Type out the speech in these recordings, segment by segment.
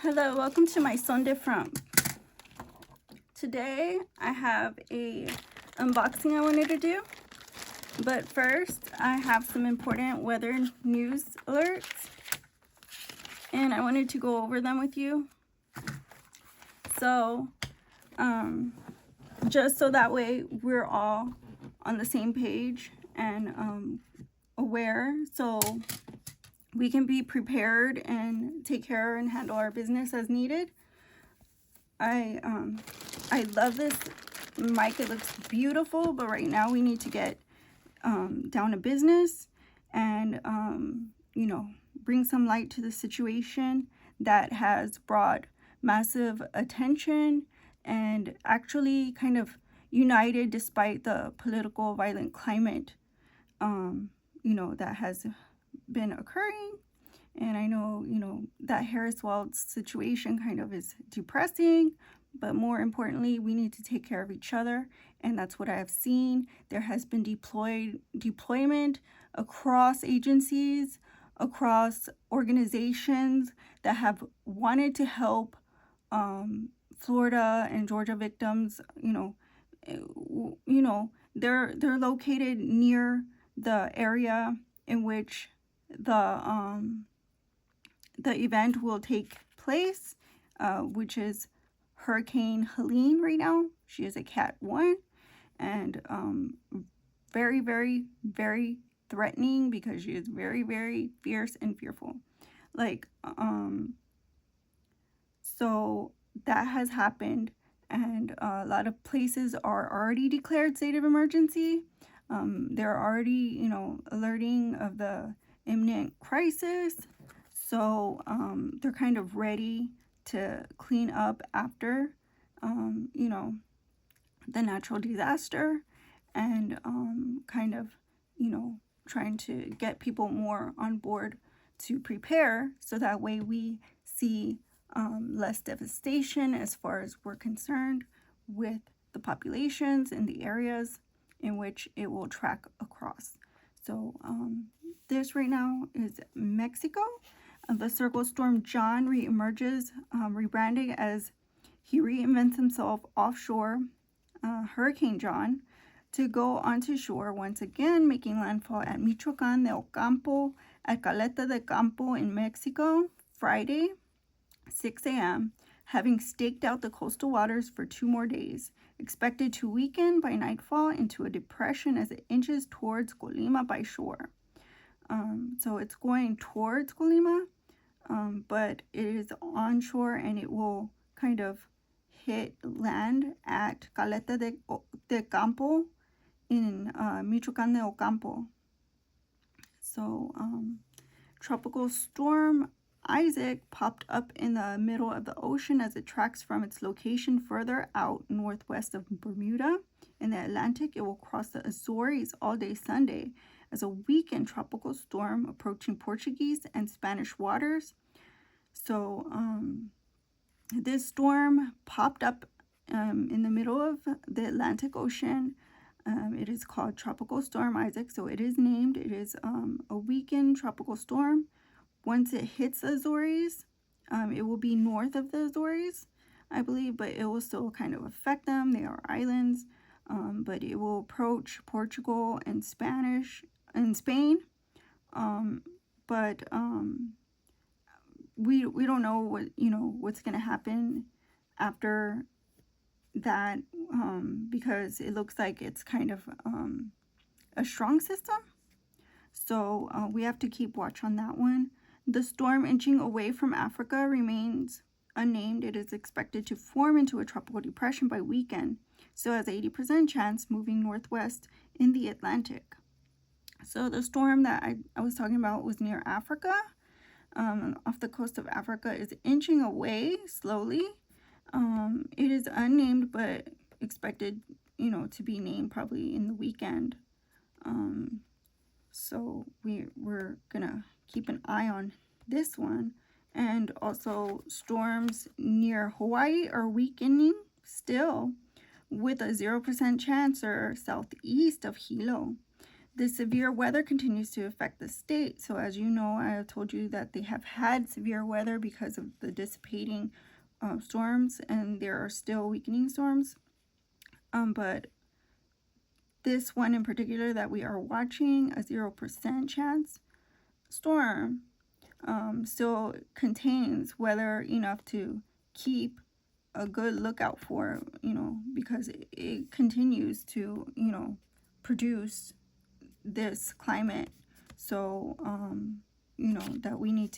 Hello, welcome to my Son de Front. Today I have a unboxing I wanted to do, but first I have some important weather news alerts and I wanted to go over them with you. So just so that way we're all on the same page and aware, so we can be prepared and take care and handle our business as needed. I love this mic. It looks beautiful, but right now we need to get down to business and bring some light to the situation that has brought massive attention and actually kind of united despite the political violent climate that has been occurring. And I know, that Harris Weld's situation kind of is depressing, but more importantly, we need to take care of each other. And that's what I have seen. There has been deployment across agencies, across organizations that have wanted to help Florida and Georgia victims. They're located near the area in which the event will take place, which is Hurricane Helene right now. She is a Cat 1 and very, very, very threatening because she is very, very fierce and fearful. So that has happened, and a lot of places are already declared state of emergency. They're already, alerting of the imminent crisis. So they're kind of ready to clean up after, the natural disaster, and trying to get people more on board to prepare so that way we see less devastation as far as we're concerned with the populations in the areas in which it will track across. So this right now is Mexico. The Circle Storm John reemerges, rebranding as he reinvents himself offshore, Hurricane John, to go onto shore once again, making landfall at Michoacán de Ocampo, at Caleta de Campo in Mexico, Friday, 6 a.m., having staked out the coastal waters for 2 more days, expected to weaken by nightfall into a depression as it inches towards Colima by shore. So it's going towards Colima, but it is onshore and it will kind of hit land at Caleta de Campo in Michoacán de Ocampo. So Tropical Storm Isaac popped up in the middle of the ocean as it tracks from its location further out northwest of Bermuda. In the Atlantic, it will cross the Azores all day Sunday as a weakened tropical storm approaching Portuguese and Spanish waters. So this storm popped up in the middle of the Atlantic Ocean. It is called Tropical Storm Isaac, so it is named. It is a weakened tropical storm. Once it hits the Azores, it will be north of the Azores, I believe, but it will still kind of affect them. They are islands, but it will approach Portugal and Spain. But we don't know what's going to happen after that, because it looks like it's kind of a strong system. So we have to keep watch on that one. The storm inching away from Africa remains unnamed. It is expected to form into a tropical depression by weekend, so has 80% chance moving northwest in the Atlantic. So the storm that I was talking about was near Africa, off the coast of Africa, is inching away slowly. It is unnamed, but expected, to be named probably in the weekend. So we're gonna keep an eye on this one. And also storms near Hawaii are weakening still with a 0% chance or southeast of Hilo. The severe weather continues to affect the state. So as you know, I have told you that they have had severe weather because of the dissipating storms, and there are still weakening storms. But this one in particular that we are watching, a 0% chance storm, still contains weather enough to keep a good lookout for, because it continues to, produce this climate. So, that we need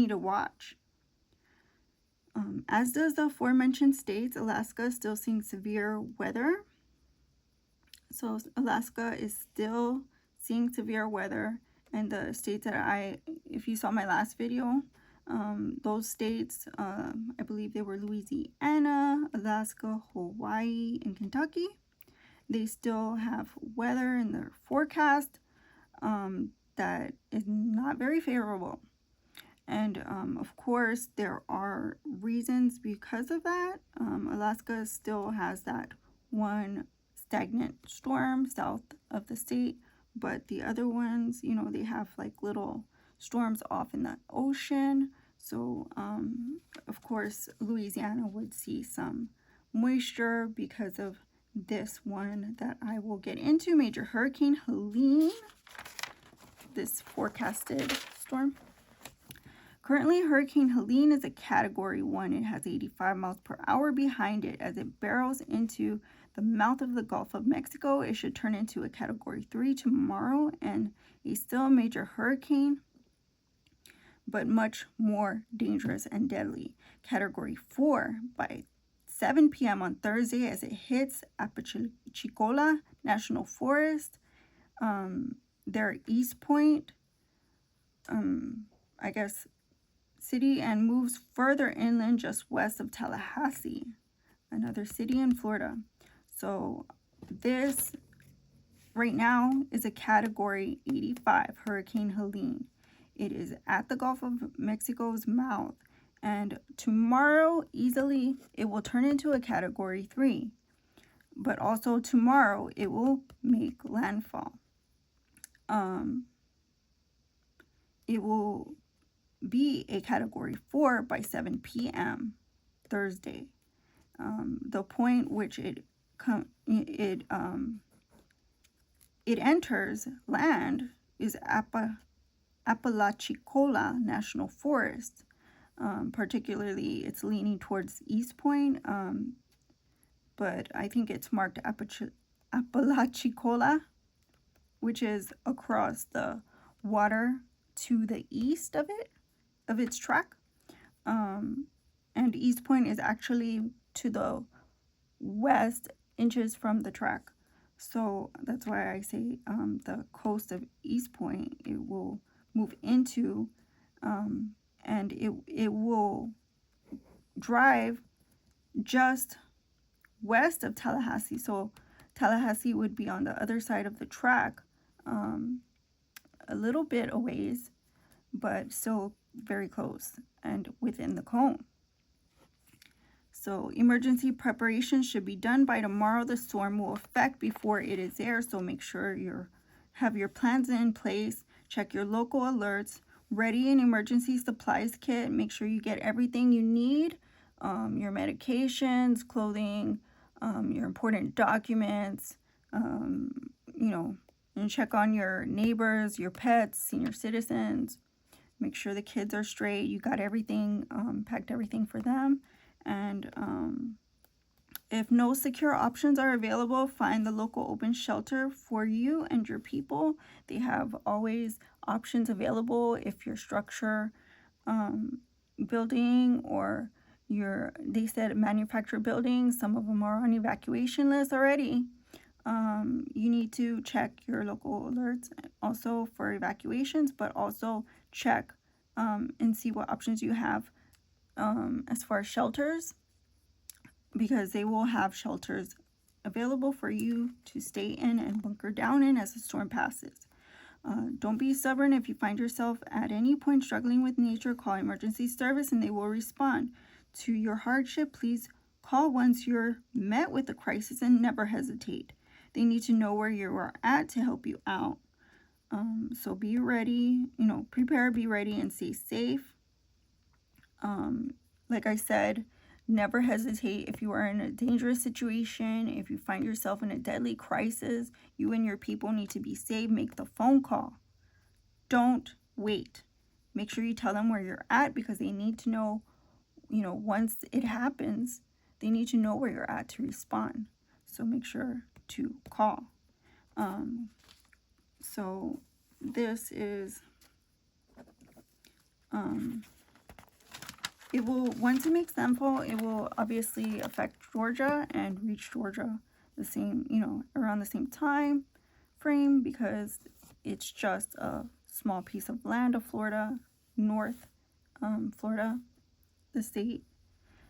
to watch. As does the aforementioned states, Alaska is still seeing severe weather. So Alaska is still seeing severe weather, and the states that if you saw my last video, those states, I believe they were Louisiana, Alaska, Hawaii, and Kentucky. They still have weather in their forecast that is not very favorable. And of course, there are reasons because of that. Alaska still has that one stagnant storm south of the state, but the other ones, they have like little storms off in the ocean. So, of course, Louisiana would see some moisture because of this one that I will get into, Major Hurricane Helene, this forecasted storm. Currently, Hurricane Helene is a Category 1. It has 85 miles per hour behind it. As it barrels into the mouth of the Gulf of Mexico, it should turn into a Category 3 tomorrow and a still major hurricane, but much more dangerous and deadly. Category 4 by 7 p.m. on Thursday as it hits Apalachicola National Forest, their East Point, city, and moves further inland just west of Tallahassee, another city in Florida. So this right now is a Category 85 Hurricane Helene. It is at the Gulf of Mexico's mouth, and tomorrow easily it will turn into a Category 3. But also tomorrow it will make landfall. It will be a Category 4 by 7 p.m. Thursday. The point which it enters land is Apalachicola National Forest. Particularly, it's leaning towards East Point, but I think it's marked Apalachicola, which is across the water to the east of its track. And East Point is actually to the west inches from the track. So that's why I say the coast of East Point, it will move into, and it will drive just west of Tallahassee. So Tallahassee would be on the other side of the track, a little bit a ways, but still very close and within the cone. So emergency preparation should be done by tomorrow. The storm will affect before it is there, so make sure you have your plans in place. Check your local alerts. Ready an emergency supplies kit. Make sure you get everything you need, your medications, clothing, your important documents, and check on your neighbors, your pets, senior citizens. Make sure the kids are straight. You got everything, packed everything for them. And if no secure options are available, find the local open shelter for you and your people. They have always options available if your structure, building, or they said manufactured buildings, some of them are on evacuation lists already. You need to check your local alerts also for evacuations, but also check and see what options you have as far as shelters, because they will have shelters available for you to stay in and bunker down in as the storm passes. Don't be stubborn. If you find yourself at any point struggling with nature, call emergency service and they will respond to your hardship. Please call once you're met with a crisis and never hesitate. They need to know where you are at to help you out. So be ready, prepare, be ready, and stay safe. Like I said, never hesitate if you are in a dangerous situation. If you find yourself in a deadly crisis, you and your people need to be safe. Make the phone call. Don't wait. Make sure you tell them where you're at, because they need to know, once it happens, they need to know where you're at to respond. So make sure to call. So this is, it will, once it makes landfall, it will obviously affect Georgia and reach Georgia the same, around the same time frame, because it's just a small piece of land of Florida, North Florida, the state.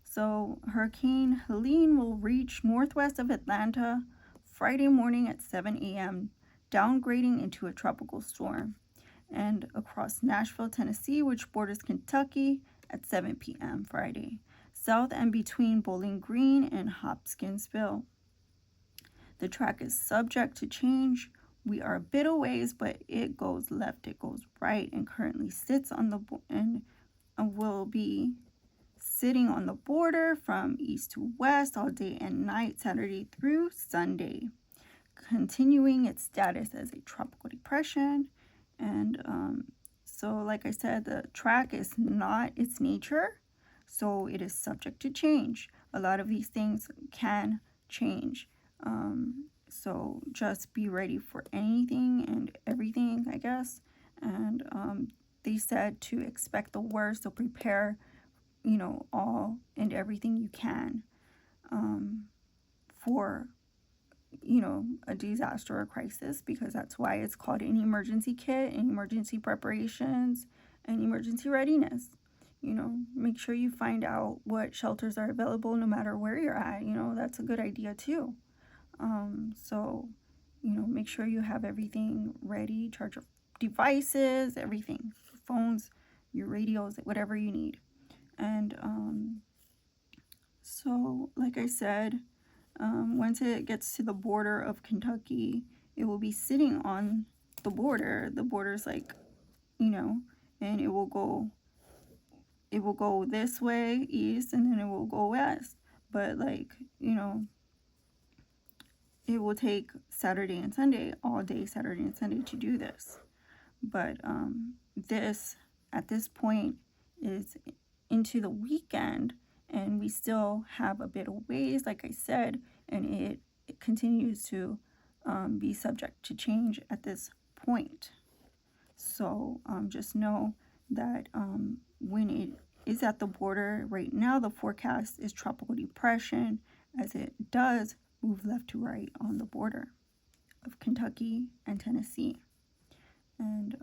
So Hurricane Helene will reach northwest of Atlanta Friday morning at 7 a.m., downgrading into a tropical storm, and across Nashville, Tennessee, which borders Kentucky, at 7 p.m. Friday, south and between Bowling Green and Hopkinsville. The track is subject to change. We are a bit a ways, but it goes left, it goes right, and currently sits on the and will be sitting on the border from east to west all day and night, Saturday through Sunday, continuing its status as a tropical depression. And so, like I said, the track is not its nature, so it is subject to change. A lot of these things can change. So just be ready for anything and everything, I guess. And they said to expect the worst, so prepare, all and everything you can for, a disaster or crisis, because that's why it's called an emergency kit, and emergency preparations, and emergency readiness. Make sure you find out what shelters are available no matter where you're at. That's a good idea too. So, make sure you have everything ready, charge your devices, everything, your phones, your radios, whatever you need. And so, like I said, once it gets to the border of Kentucky, it will be sitting on the border. The border's like, and it will go this way, east, and then it will go west. But it will take Saturday and Sunday, all day Saturday and Sunday, to do this. But this, at this point, is into the weekend, and we still have a bit of ways, like I said, and it continues to be subject to change at this point. So just know that when it is at the border right now, the forecast is tropical depression, as it does move left to right on the border of Kentucky and Tennessee. And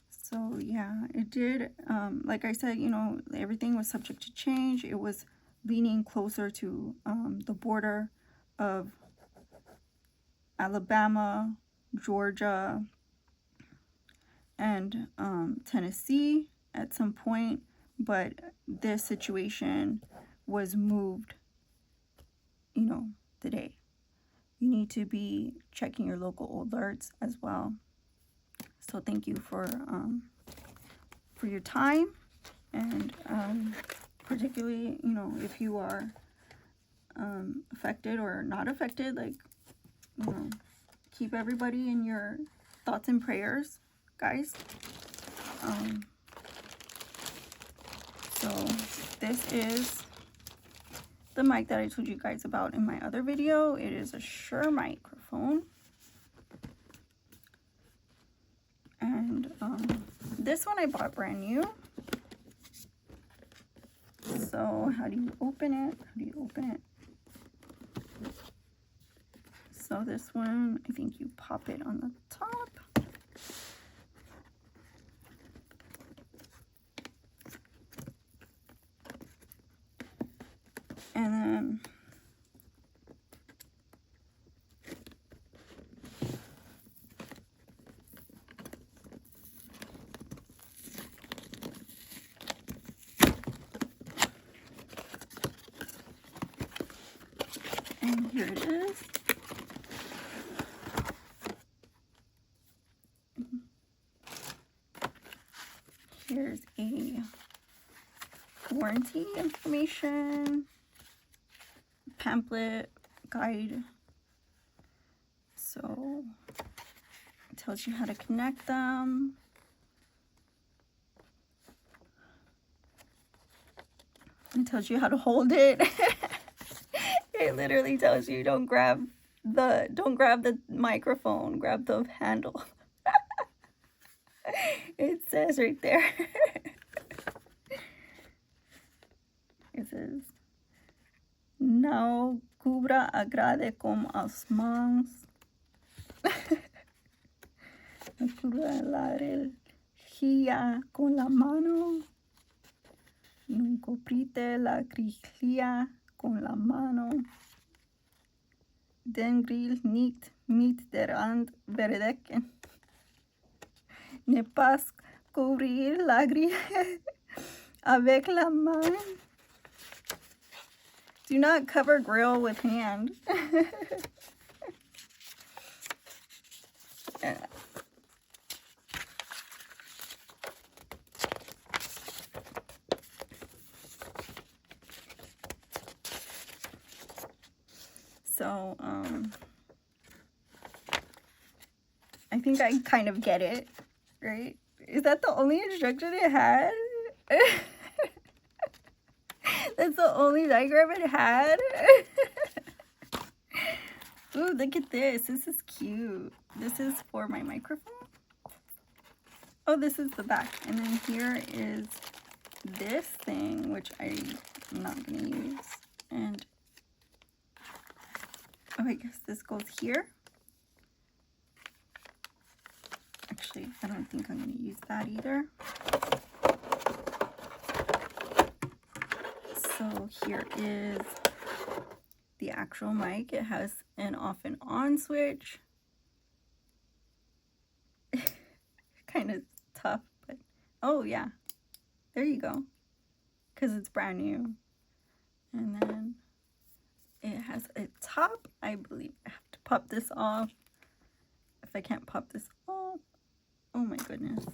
so yeah, it did, like I said, everything was subject to change. It was leaning closer to the border of Alabama, Georgia, and Tennessee at some point, but this situation was moved, today. You need to be checking your local alerts as well. So thank you for your time, and particularly, if you are affected or not affected, keep everybody in your thoughts and prayers, guys. So this is the mic that I told you guys about in my other video. It is a Shure microphone, and this one I bought brand new. So how do you open it? So this one, I think you pop it on the top. And then And here it is. Here's a warranty information, pamphlet, guide. So it tells you how to connect them. It tells you how to hold it. It literally tells you don't grab the microphone, grab the handle. It says right there. It says, "No cubra agrade com as mãos. No cubra la rejilla con la mano. No coprite la grilla con la mano. Den grill niet mit der hand verdekken. Ne pas couvrir la grille avec la main. Do not cover grill with hand." So, I think I kind of get it, right? Is that the only instruction it had? That's the only diagram it had? Ooh, look at this. This is cute. This is for my microphone. Oh, this is the back. And then here is this thing, which I'm not going to use. And, oh, I guess this goes here. Actually, I don't think I'm going to use that either. So here is the actual mic. It has an off and on switch. Kind of tough, but oh yeah, there you go, because it's brand new. And then it has a top. I believe I have to pop this off. If I can't pop this off, oh my goodness.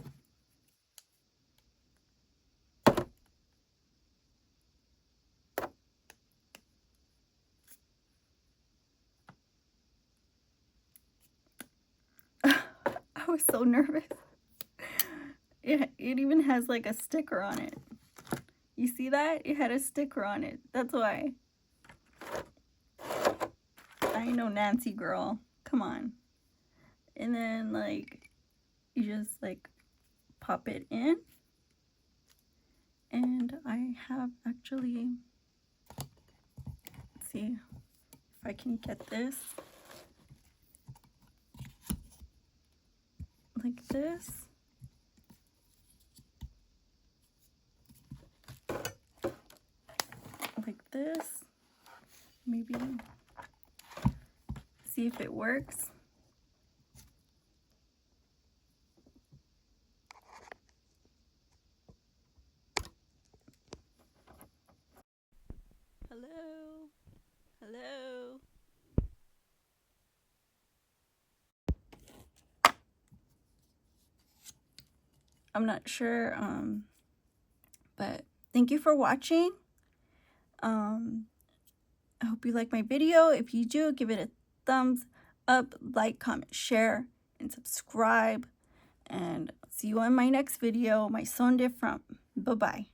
I was so nervous. It even has like a sticker on it. You see that? It had a sticker on it. That's why. I know, Nancy girl. Come on. And then like you just like pop it in. And I have actually, let's see if I can get this. Like this. Like this. Maybe see if it works. Hello. Hello. I'm not sure, but thank you for watching. I hope you like my video. If you do, give it a thumbs up, like, comment, share, and subscribe. And see you in my next video. My son different. Bye-bye.